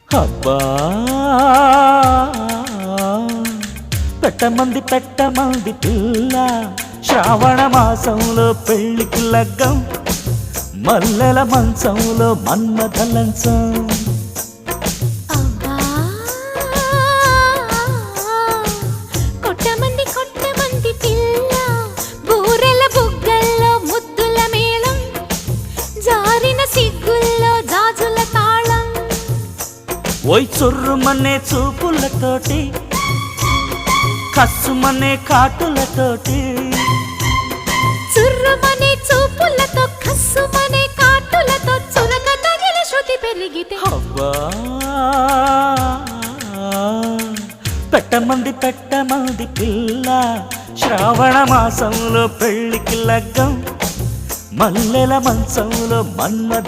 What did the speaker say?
అబ్బా పెట్టమంది పిల్ల శ్రావణ మాసంలో పెళ్లికి లగ్గం మల్లెల మంచంలో మన్మథ లంచం కొట్టమంది పిల్ల బూరెల బుగ్గల్లో ముద్దుల మేళం జారిన సిగ్గుల్లో జాజుల తాళం ఓయ్ చొర్రుమనే చూపులతోటి కస్సుమనే కాటులతోటి చుర్రుమనే చూపులతో కస్సుమనే కాటులతో చురక తగిలి శృతి పెరిగితే అబ్బా పెట్టమంది పిల్ల శ్రావణ మాసంలో పెళ్లికి లగ్గం మల్లెల మంచంలో మన్మథ